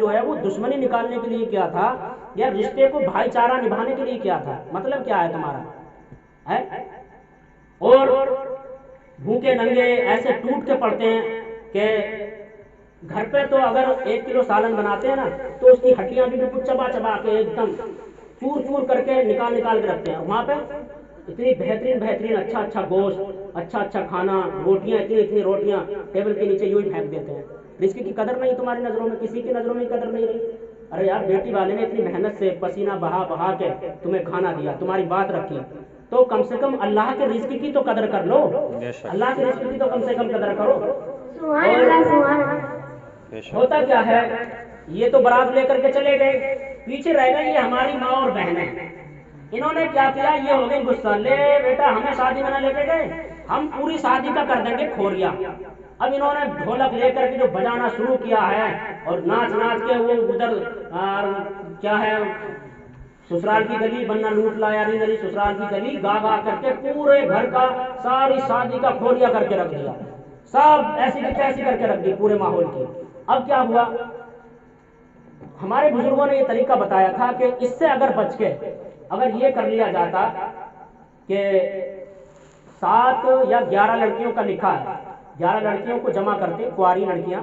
جو ہے وہ دشمنی نکالنے کے لیے کیا تھا یا رشتے کو بھائی چارہ نبھانے کے لیے کیا تھا؟ مطلب کیا ہے تمہارا ہے؟ اور بھوکے ننگے ایسے ٹوٹ کے پڑتے ہیں کہ گھر پہ تو اگر 1 کلو سالن بناتے ہیں نا تو اس کی ہڈیاں بھی بالکل چبا چبا کے ایک دم چور چور کر کے نکال کے رکھتے ہیں. وہاں پہ اتنی بہترین اچھا گوشت، اچھا کھانا، روٹیاں اتنی روٹیاں ٹیبل کے نیچے یوں ہی پھینک دیتے ہیں. رزق کی قدر نہیں تمہاری نظروں میں، کسی کی نظروں میں قدر نہیں رہی. ارے یار بیٹی والے نے اتنی محنت سے پسینہ بہا کے تمہیں کھانا دیا، تمہاری بات رکھی، تو کم سے کم اللہ کے رزق کی تو قدر کر لو. اللہ کے رزق کی تو کم سے کم قدر کرو. ہوتا کیا ہے، یہ تو برات لے کر کے چلے گئے، پیچھے رہ گئی یہ ہماری ماں اور بہنیں. انہوں نے کیا کیا، یہ ہو گئی غصہ، لے بیٹا ہمیں شادی میں نہ لے کے گئے، ہم پوری شادی کا کر دیں گے کھوریا. اب انہوں نے ڈھولک لے کر کے جو بجانا شروع کیا ہے اور ناچ کے وہ ادھر کیا ہے سسرال کی گلی بننا لوٹ لایا نہیں، سسرال کی گلی گا کر کے پورے گھر کا ساری شادی کا کھوریا کر کے رکھ دیا، سب ایسی کی تیسی کر کے رکھ دی پورے ماحول کی. اب کیا ہوا، ہمارے بزرگوں نے یہ طریقہ بتایا تھا کہ اس سے اگر بچ کے اگر یہ کر لیا جاتا کہ 7 یا 11 لڑکیوں کا لکھا ہے، 11 لڑکیوں کو جمع کرتے، کنواری لڑکیاں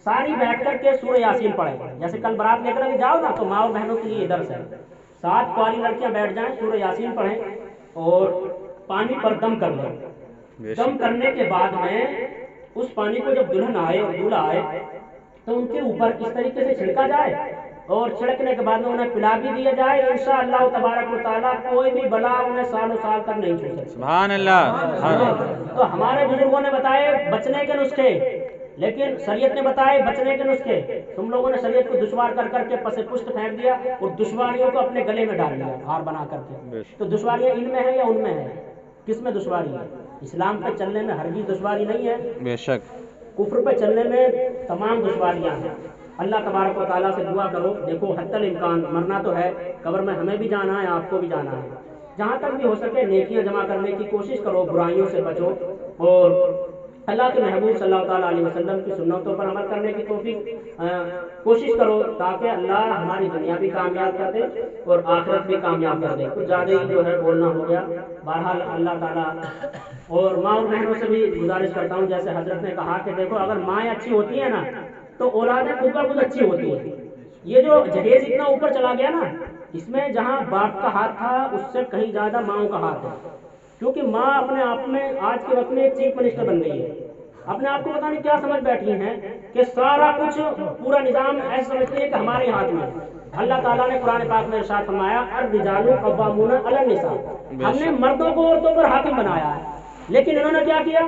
ساری بیٹھ کر کے سورہ یاسین پڑھیں. جیسے کل برات لے کر کے جاؤ نا تو ماں اور بہنوں کے لیے یہ درس ہے، 7 کنواری لڑکیاں بیٹھ جائیں، سورہ یاسین پڑھیں اور پانی پر دم کر لیں. دم کرنے کے بعد میں اس پانی کو جب دلہن آئے اور دولہا آئے تو ان کے اوپر اس طریقے سے چھڑکا جائے اور چھڑکنے کے بعد میں انہیں پلا بھی دیا جائے. انشاءاللہ تبارک و تعالیٰ کوئی بھی بلا انہیں سالوں سال تک نہیں چھو سکتی. سبحان اللہ. تو ہمارے بزرگوں نے بتائے بچنے کے نسخے، لیکن شریعت نے بتائے بچنے کے نسخے. تم لوگوں نے شریعت کو دشوار کر کے پس پشت پھینک دیا اور دشواریوں کو اپنے گلے میں ڈال دیا ہار بنا کر کے. تو دشواریاں ان میں ہیں یا ان میں ہیں؟ کس میں دشواری ہے؟ اسلام پہ چلنے میں ہرگز دشواری نہیں ہے، بے شک. کفر پہ چلنے میں تمام دشواریاں ہیں. اللہ تبارک و تعالیٰ سے دعا کرو. دیکھو حتی الامکان مرنا تو ہے، قبر میں ہمیں بھی جانا ہے، آپ کو بھی جانا ہے. جہاں تک بھی ہو سکے نیکیاں جمع کرنے کی کوشش کرو، برائیوں سے بچو اور اللہ کے محبوب صلی اللہ تعالیٰ علیہ وسلم کی سنتوں پر عمل کرنے کی کوشش کرو تاکہ اللہ ہماری دنیا بھی کامیاب کر دے اور آخرت بھی کامیاب کر دے. کچھ زیادہ ہی جو ہے بولنا ہو گیا. بہرحال اللہ تعالیٰ اور ماں اور بہنوں سے بھی گزارش کرتا ہوں، جیسے حضرت نے کہا کہ دیکھو اگر مائیں اچھی ہوتی ہیں نا تو اولادیں خود بخود اچھی ہوتی ہیں. یہ جو جہیز اتنا اوپر چلا گیا نا، اس میں جہاں باپ کا ہاتھ تھا اس سے کہیں زیادہ ماؤں کا ہاتھ ہے، کیونکہ ماں اپنے آپ میں آج کے وقت میں ایک چیف منسٹر بن گئی ہے. اپنے آپ کو پتہ نہیں کیا سمجھ بیٹھی ہیں کہ سارا کچھ پورا نظام ایسا سمجھتی ہے کہ ہمارے ہاتھ میں. اللہ تعالیٰ نے قرآن پاک میں ارشاد فرمایا الرجال قوامون علی النساء، ہم نے مردوں کو عورتوں پر حاکم بنایا ہے. لیکن انہوں نے کیا کیا،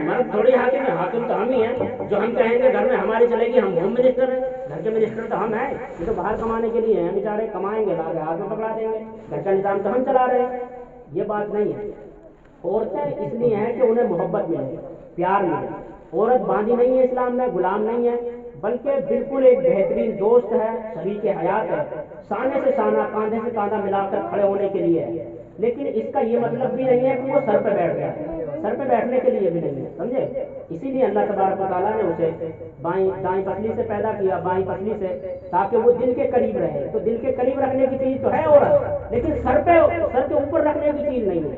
مرد تھوڑی حاکم ہے، حاکم تو ہم ہی ہیں. جو ہم کہیں گے گھر میں ہماری چلے گی، ہم ہوم منسٹر ہیں، گھر کے منسٹر تو ہم ہیں. یہ تو باہر کمانے کے لیے ہیں بیچارے، کمائیں گے لا کے ہاتھ میں پکڑا دیں گے، گھر کا نظام تو ہم چلا رہے ہیں. یہ بات نہیں ہے. عورتیں اس لیے ہیں کہ انہیں محبت ملے، پیار ملے. عورت باندھی نہیں ہے اسلام میں، غلام نہیں ہے، بلکہ بالکل ایک بہترین دوست ہے، شریک حیات ہے، سانے سے سانہ کاندھے سے کاندھا ملا کر کھڑے ہونے کے لیے ہے. لیکن اس کا یہ مطلب بھی نہیں ہے کہ وہ سر پہ بیٹھ جائے، سر پہ بیٹھنے کے لیے بھی نہیں ہے، سمجھے. اسی لیے اللہ تبارک و تعالیٰ نے اسے دائیں پسلی سے پیدا کیا، بائیں پسلی سے، تاکہ وہ دل کے قریب رہے. تو دل کے قریب رکھنے کی چیز تو ہے عورت، لیکن سر کے اوپر رکھنے کی چیز نہیں ہے.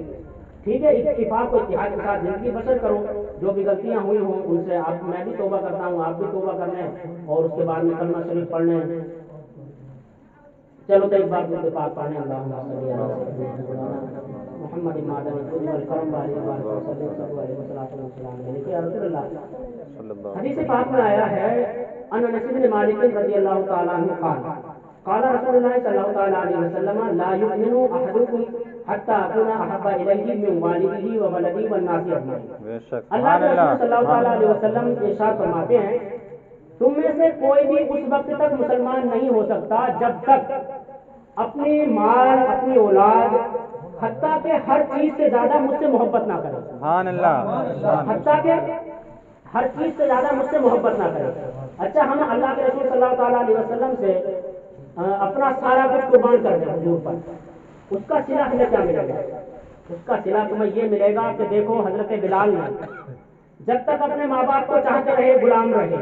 ٹھیک ہے، اتفاق و اتحاد کے ساتھ زندگی بسر کرو. جو بھی غلطیاں ہوئی ہوں ان سے میں بھی توبہ کرتا ہوں، آپ بھی توبہ کر لیں اور اس کے بعد میں کلمہ شریف پڑھ لیں. چلو تو ایک بار درود پاک پڑھیں. اللہم صلی علی محمد مادن الکرم والی صلی اللہ علیہ وسلم. حدیث پاک میں آیا ہے ان انس بن مالک رضی اللہ تعالیٰ عنہ قال قال رسول اللہ صلی اللہ تعالیٰ علیہ وسلم لا یؤمن احدکم حتی اکون احب الیہ من والدہ وولدہ والناس اجمعین. اللہ کے رسول صلی اللہ تعالیٰ علیہ وسلم ارشاد فرماتے ہیں تم میں سے کوئی بھی اس وقت تک مسلمان نہیں ہو سکتا جب تک اپنی مال، اپنی اولاد، حتیٰ کہ ہر چیز سے زیادہ مجھ سے محبت نہ کرے. سبحان اللہ. حتیٰ کہ ہر چیز سے زیادہ مجھ سے محبت نہ کرے. اچھا ہم اللہ کے رسول صلی اللہ تعالیٰ علیہ وسلم سے اپنا سارا کچھ قربان کر دیں حضور پر، اس کا صلہ ہمیں کیا ملے گا؟ اس کا صلہ تمہیں یہ ملے گا کہ دیکھو حضرت بلال نے جب تک اپنے ماں باپ کو چاہتے رہے غلام رہے،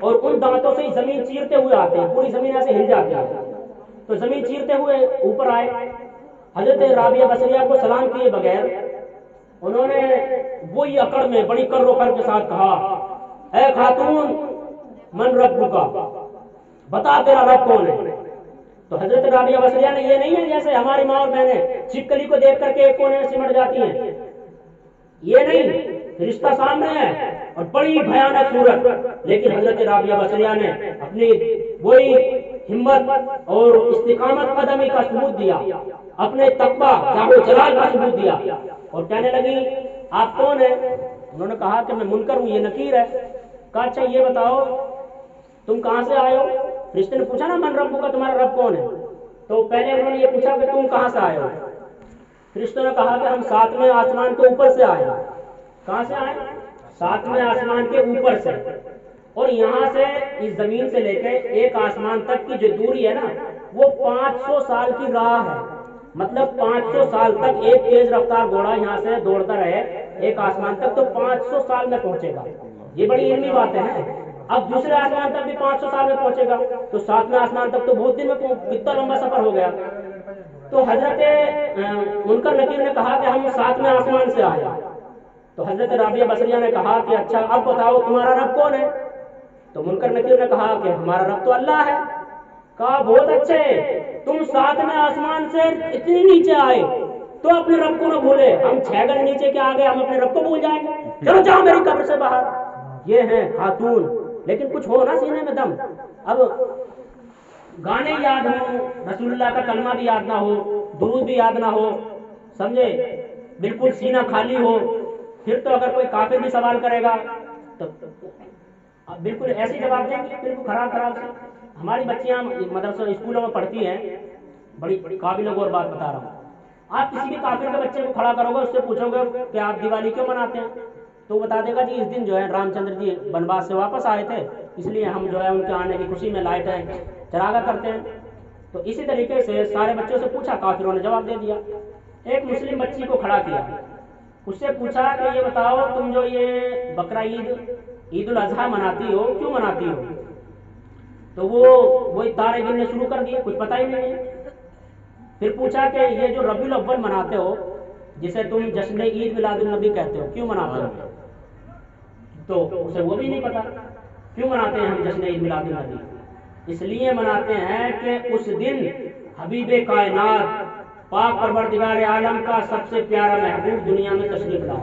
اور ان دانتوں سے ہی زمین چیرتے ہوئے آتے ہیں، پوری زمین ایسے ہل جاتی ہے. تو زمین چیرتے ہوئے اوپر آئے. حضرت رابعہ بصریہ کو سلام کیے بغیر انہوں نے وہی اکڑ میں بڑی کر و فر کے ساتھ کہا، اے خاتون من ربک، بتا تیرا رب کون ہے. تو حضرت رابعہ بصریہ نے، یہ نہیں ہے جیسے ہماری ماں اور بہنیں چھپکلی کو دیکھ کر کے ایک کونے میں سمٹ جاتی ہیں، یہ نہیں، رشتہ سامنے ہے اور بڑی بھیانک صورت. لیکن حضرت رابعہ بصریہ نے اپنی وہی ہمت اور استقامت قدمی کا ثبوت دیا، اپنے تقویٰ جاہ و جلال کا ثبوت دیا اور کہنے لگی آپ کون ہیں؟ انہوں نے کہا کہ میں منکر ہوں، یہ نکیر ہے. کہا اچھا یہ بتاؤ تم کہاں سے آئے ہو؟ فرشتے نے پوچھا نا من رب کا، تمہارا رب کون ہے؟ تو پہلے انہوں نے یہ پوچھا کہ تم کہاں سے آئے ہو؟ فرشتوں نے کہا کہ ہم 7ویں آسمان کے اوپر سے آئے. کہاں سے آئے؟ 7ویں آسمان کے اوپر سے. اور یہاں سے اس زمین سے لے کے ایک آسمان تک کی جو دوری ہے نا، وہ 500 سال کی راہ ہے. مطلب 500 سال تک ایک تیز رفتار گھوڑا یہاں سے دوڑتا رہے ایک آسمان تک تو 500 سال میں پہنچے گا. یہ بڑی علمی باتیں ہیں. اب دوسرے آسمان تک بھی 500 سال میں پہنچے گا تو 7ویں آسمان تک تو بہت دن میں کتنا لمبا سفر ہو گیا. تو حضرت منکر نکیر نے کہا کہ ہم 7ویں آسمان سے آئے. تو حضرت رابعہ بصریہ نے کہا کہ اچھا اب بتاؤ تمہارا رب کون ہے؟ تو منکر نکیر نے کہا کہ ہمارا رب تو اللہ ہے. کہا بہت اچھے، تم 7ویں آسمان سے اتنی نیچے آئے تو اپنے رب کو نہ بھولے. ہم 6 گز نیچے کے آگے ہم اپنے رب کو بھول جائیں گے؟ چلو جاؤ میری قبر سے باہر. یہ ہیں خاتون، لیکن کچھ ہو نا سینے میں دم. اب گانے یاد ہوں، رسول اللہ کا کلمہ بھی یاد نہ ہو، درود بھی یاد نہ ہو، سمجھے، بالکل سینہ خالی ہو، پھر تو اگر کوئی کافر بھی سوال کرے گا تو بالکل ایسے جواب دیں گے، بالکل خراب سے. ہماری بچیاں مدرسہ اسکولوں میں پڑھتی ہیں، بڑی قابل غور بات بتا رہا ہوں. آپ کسی بھی کافر کے بچے کو کھڑا کرو گے، اس سے پوچھو گے کہ آپ دیوالی کیوں مناتے ہیں، تو بتا دے گا جی اس دن جو ہے رام چندر جی بنواس سے واپس آئے تھے، اس لیے ہم جو ہے ان کے آنے کی خوشی میں لائٹیں چراغا کرتے ہیں. تو اسی طریقے سے سارے بچوں سے پوچھا، کافروں نے جواب دے دیا. ایک مسلم بچی کو کھڑا کیا، اس سے پوچھا کہ یہ بتاؤ تم جو یہ بقرہ عید الاضحیٰ مناتی ہو، کیوں مناتی ہو؟ تو وہی تارے گننے شروع کر دیے، کچھ پتہ ہی نہیں ہے. پھر پوچھا کہ یہ جو ربیع الاول مناتے ہو، جسے تم جشن عید میلاد النبی کہتے ہو، کیوں مناتے ہو؟ تو اسے وہ بھی نہیں پتا. کیوں مناتے ہیں ہم جشن عید میلاد النبی؟ اس لیے مناتے ہیں کہ اس دن حبیب کائنات پاک پروردگار عالم کا سب سے پیارا محبوب دنیا میں تشریف لایا.